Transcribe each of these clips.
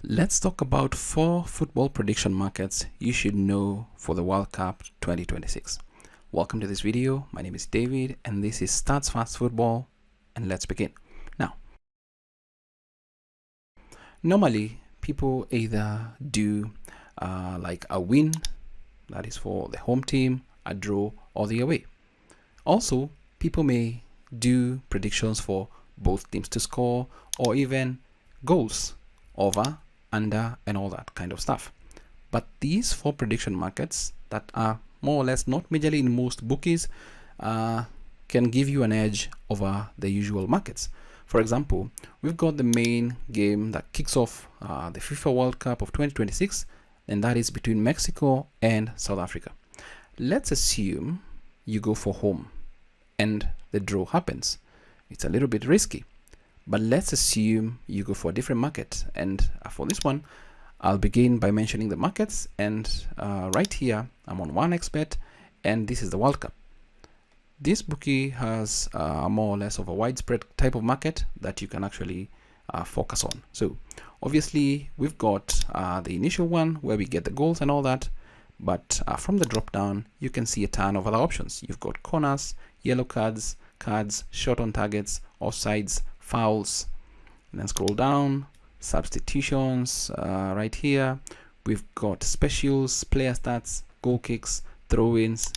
Let's talk about 4 football prediction markets you should know for the World Cup 2026. Welcome to this video. My name is David and this is Stats Fast Football, and let's begin. Now, normally people either do like a win, that is for the home team, a draw, or the away. Also, people may do predictions for both teams to score or even goals, over, under, and all that kind of stuff. But these 4 prediction markets that are more or less not majorly in most bookies can give you an edge over the usual markets. For example, we've got the main game that kicks off the FIFA World Cup of 2026, and that is between Mexico and South Africa. Let's assume you go for home and the draw happens. It's a little bit risky, but let's assume you go for a different market. And for this one, I'll begin by mentioning the markets. And right here, I'm on 1xBet, and this is the World Cup. This bookie has more or less of a widespread type of market that you can actually focus on. So obviously, we've got the initial one where we get the goals and all that. But from the drop down, you can see a ton of other options. You've got corners, yellow cards, shot on targets, offsides, fouls, and then scroll down, substitutions. Right here we've got specials, player stats, goal kicks, throw-ins,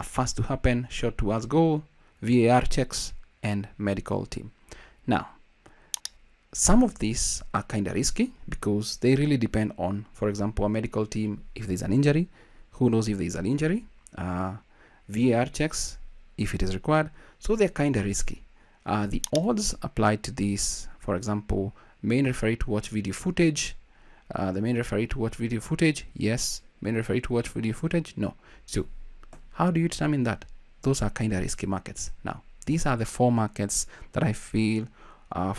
fast to happen, shot towards goal, VAR checks, and medical team. Now, some of these are kind of risky because they really depend on, for example, a medical team. If there's an injury, who knows if there's an injury, VAR checks if it is required, so they're kind of risky. The odds applied to these, for example, main referee to watch video footage, the main referee to watch video footage, yes. Main referee to watch video footage, no. So how do you determine that? Those are kind of risky markets. Now, these are the 4 markets that I feel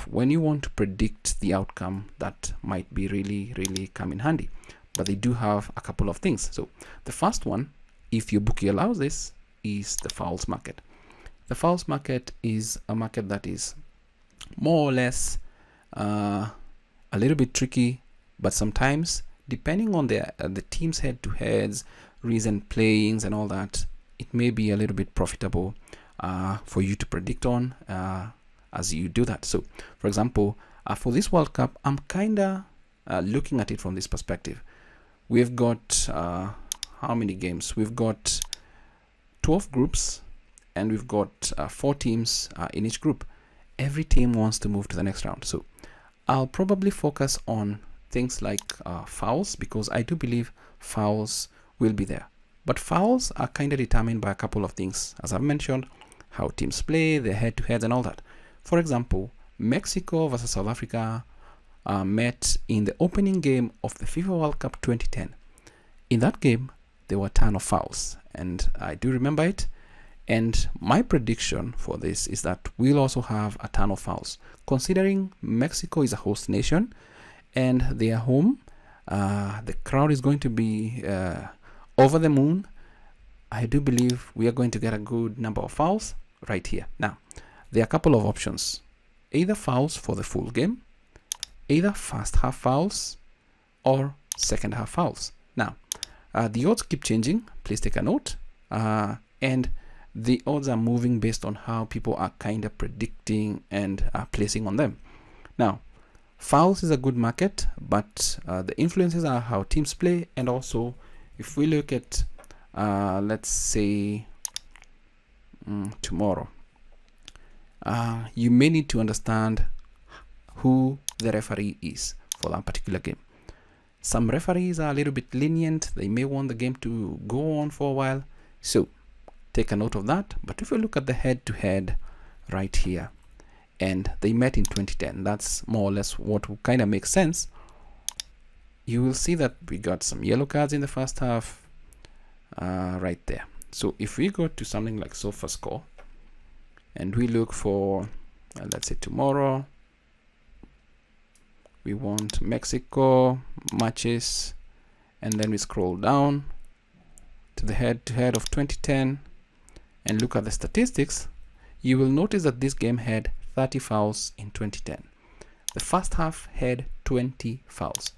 when you want to predict the outcome that might be really come in handy. But they do have a couple of things. So the first one, if your bookie allows this, is the fouls market. The fouls market is a market that is more or less a little bit tricky, but sometimes depending on the team's head-to-heads, recent playings and all that, it may be a little bit profitable for you to predict on as you do that. So for example, for this World Cup, I'm kinda looking at it from this perspective. We've got how many games? We've got 12 groups, and we've got 4 teams in each group. Every team wants to move to the next round. So I'll probably focus on things like fouls, because I do believe fouls will be there. But fouls are kind of determined by a couple of things. As I've mentioned, how teams play, their head-to-heads and all that. For example, Mexico versus South Africa met in the opening game of the FIFA World Cup 2010. In that game, there were a ton of fouls, and I do remember it. And my prediction for this is that we'll also have a ton of fouls. Considering Mexico is a host nation and they are home, the crowd is going to be over the moon. I do believe we are going to get a good number of fouls right here. Now, there are a couple of options. Either fouls for the full game, either first half fouls, or second half fouls. Now, the odds keep changing. Please take a note. And the odds are moving based on how people are kind of predicting and placing on them. Now, fouls is a good market, but the influences are how teams play. And also, if we look at, let's say, tomorrow, you may need to understand who the referee is for that particular game. Some referees are a little bit lenient. They may want the game to go on for a while. So take a note of that. But if you look at the head-to-head right here, and they met in 2010, that's more or less what kind of makes sense. You will see that we got some yellow cards in the first half right there. So if we go to something like SofaScore and we look for, let's say tomorrow, we want Mexico matches, and then we scroll down to the head-to-head of 2010 and look at the statistics. You will notice that this game had 30 fouls in 2010. The first half had 20 fouls.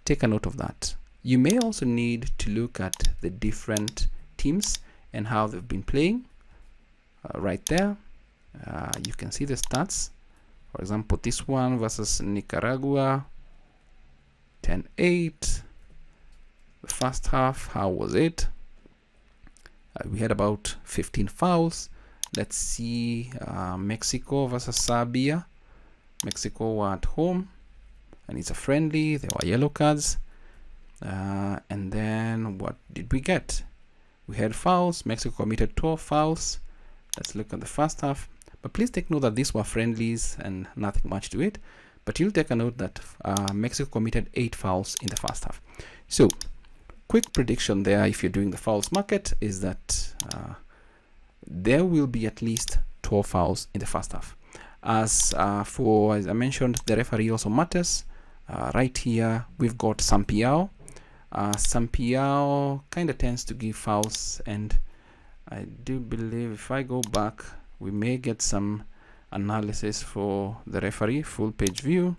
Take a note of that. You may also need to look at the different teams and how they've been playing. Right there, you can see the stats. For example, this one versus Nicaragua, 10-8. The first half, how was it? We had about 15 fouls. Let's see Mexico versus Serbia. Mexico were at home, and it's a friendly. There were yellow cards. And then what did we get? We had fouls. Mexico committed 12 fouls. Let's look at the first half. But please take note that these were friendlies and nothing much to it. But you'll take a note that Mexico committed 8 fouls in the first half. So, quick prediction there, if you're doing the fouls market, is that there will be at least 12 fouls in the first half. As I mentioned, the referee also matters. Right here, we've got Sampiao. Sampiao kind of tends to give fouls, and I do believe if I go back, we may get some analysis for the referee, full page view.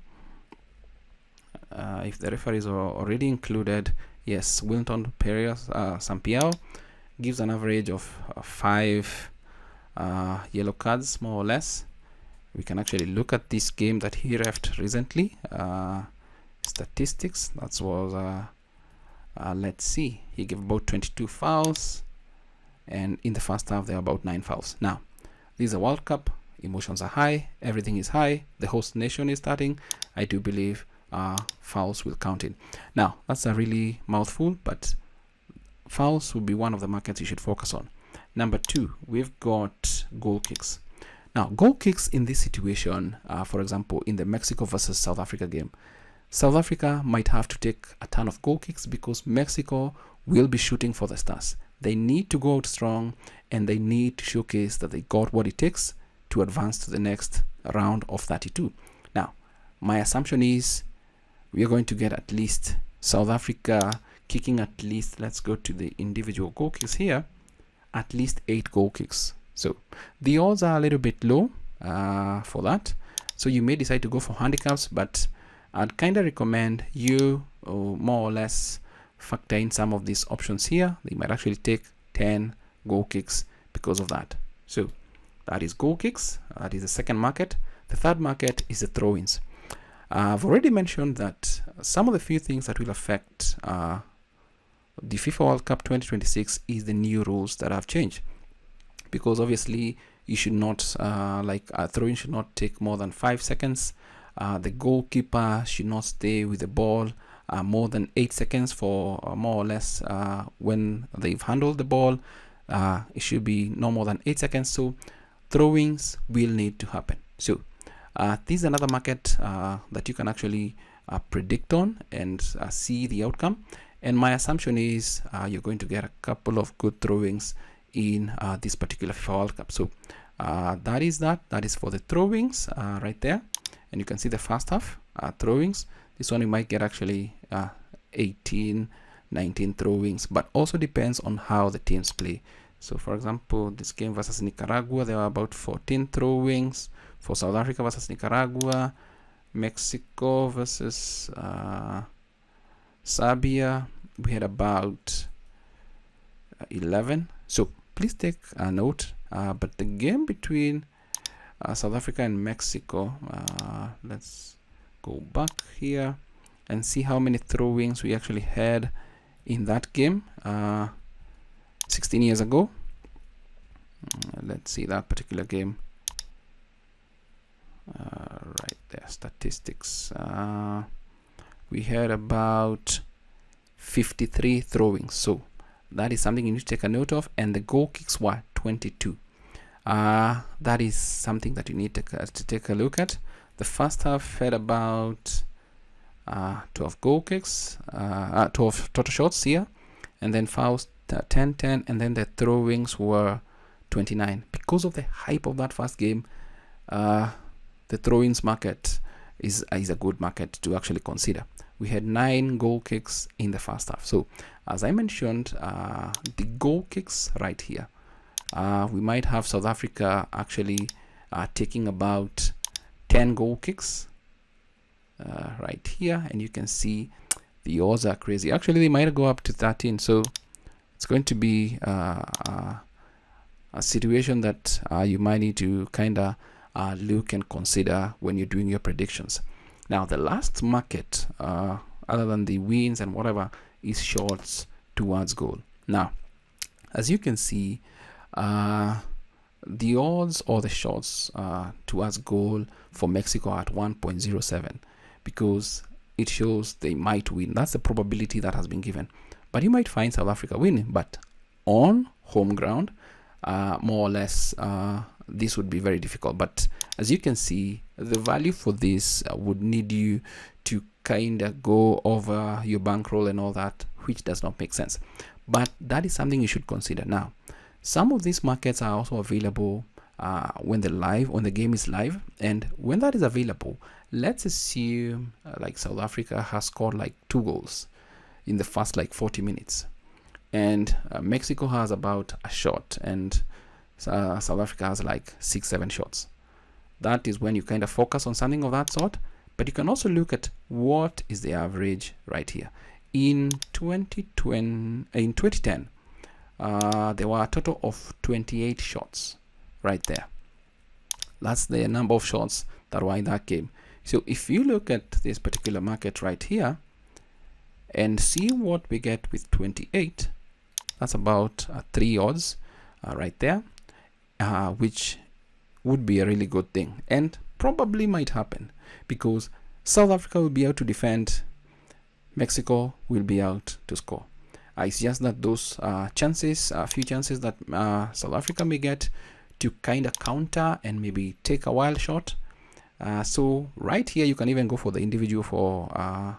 If the referees are already included, yes, Wilton Perez Sampiao gives an average of 5 yellow cards, more or less. We can actually look at this game that he refed recently. Statistics, that was, let's see, he gave about 22 fouls, and in the first half there are about 9 fouls. Now, this is a World Cup, emotions are high, everything is high, the host nation is starting. I do believe fouls will count in. Now, that's a really mouthful, but fouls will be one of the markets you should focus on. Number 2, we've got goal kicks. Now, goal kicks in this situation, for example, in the Mexico versus South Africa game, South Africa might have to take a ton of goal kicks because Mexico will be shooting for the stars. They need to go out strong, and they need to showcase that they got what it takes to advance to the next round of 32. Now, my assumption is we are going to get at least South Africa kicking at least, let's go to the individual goal kicks here, at least 8 goal kicks. So the odds are a little bit low for that. So you may decide to go for handicaps, but I'd kind of recommend you more or less factor in some of these options here. They might actually take 10 goal kicks because of that. So that is goal kicks. That is the second market. The third market is the throw-ins. I've already mentioned that some of the few things that will affect the FIFA World Cup 2026 is the new rules that have changed. Because obviously you should not, like a throw-in should not take more than 5 seconds. The goalkeeper should not stay with the ball more than 8 seconds for more or less when they've handled the ball. It should be no more than 8 seconds. So throw-ins will need to happen. So this is another market that you can actually predict on and see the outcome. And my assumption is you're going to get a couple of good throw-ins in this particular FIFA World Cup. So that is for the throw-ins right there. And you can see the first half throw-ins. This one you might get actually 18, 19 throw-ins, but also depends on how the teams play. So for example, this game versus Nicaragua, there were about 14 throw-ins. For South Africa versus Nicaragua, Mexico versus Serbia, we had about 11. So please take a note. But the game between South Africa and Mexico, let's go back here and see how many throw-ins we actually had in that game 16 years ago. Let's see that particular game. Right there, statistics. We had about 53 throw-ins. So that is something you need to take a note of. And the goal kicks were 22. That is something that you need to take a look at. The first half had about 12 goal kicks, 12 total shots here, and then fouls 10, and then the throw-ins were 29. Because of the hype of that first game, the throw-ins market is a good market to actually consider. We had 9 goal kicks in the first half. So as I mentioned, the goal kicks right here, we might have South Africa actually taking about 10 goal kicks right here, and you can see the odds are crazy. Actually, they might go up to 13, so it's going to be a situation that you might need to kind of look and consider when you're doing your predictions. Now, the last market, other than the wins and whatever, is shorts towards goal. Now, as you can see, the odds or the shots towards goal for Mexico are at 1.07, because it shows they might win. That's the probability that has been given. But you might find South Africa winning, but on home ground, more or less, this would be very difficult. But as you can see, the value for this would need you to kind of go over your bankroll and all that, which does not make sense. But that is something you should consider. Now, some of these markets are also available when the game is live, and when that is available, let's assume like South Africa has scored like 2 goals in the first like 40 minutes, and Mexico has about a shot, and South Africa has like 6-7 shots. That is when you kind of focus on something of that sort. But you can also look at what is the average right here. In 2010, there were a total of 28 shots right there. That's the number of shots that were in that game. So if you look at this particular market right here and see what we get with 28, that's about 3 odds right there, which would be a really good thing, and probably might happen, because South Africa will be out to defend, Mexico will be out to score. It's just that those chances, a few chances that South Africa may get to kind of counter and maybe take a wild shot. So right here, you can even go for the individual for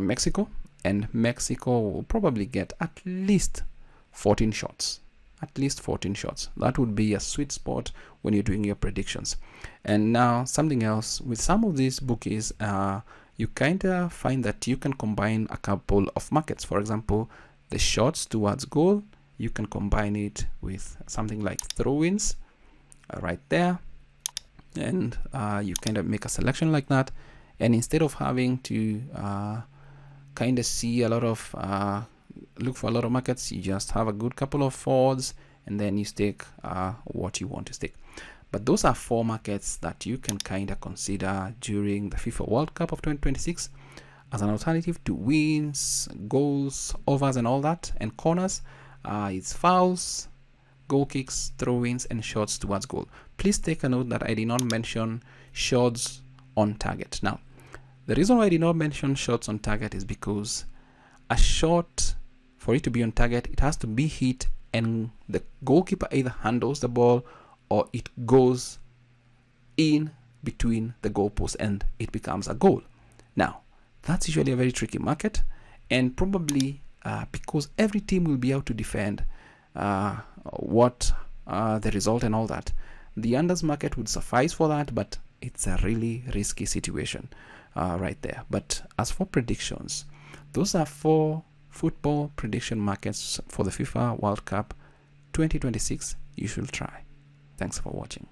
Mexico, and Mexico will probably get at least 14 shots. At least 14 shots. That would be a sweet spot when you're doing your predictions. And now something else, with some of these bookies, you kind of find that you can combine a couple of markets. For example, the shots towards goal, you can combine it with something like throw-ins right there, and you kind of make a selection like that. And instead of having to kind of see a lot of look for a lot of markets, you just have a good couple of odds, and then you stake what you want to stake. But those are 4 markets that you can kind of consider during the FIFA World Cup of 2026 as an alternative to wins, goals, overs, and all that, and corners. It's fouls, goal kicks, throw-ins, and shots towards goal. Please take a note that I did not mention shots on target. Now, the reason why I did not mention shots on target is because a shot, for it to be on target, it has to be hit and the goalkeeper either handles the ball or it goes in between the goalposts and it becomes a goal. Now, that's usually a very tricky market, and probably because every team will be out to defend the result and all that, the unders market would suffice for that, but it's a really risky situation right there. But as for predictions, those are 4 football prediction markets for the FIFA World Cup 2026 you should try. Thanks for watching.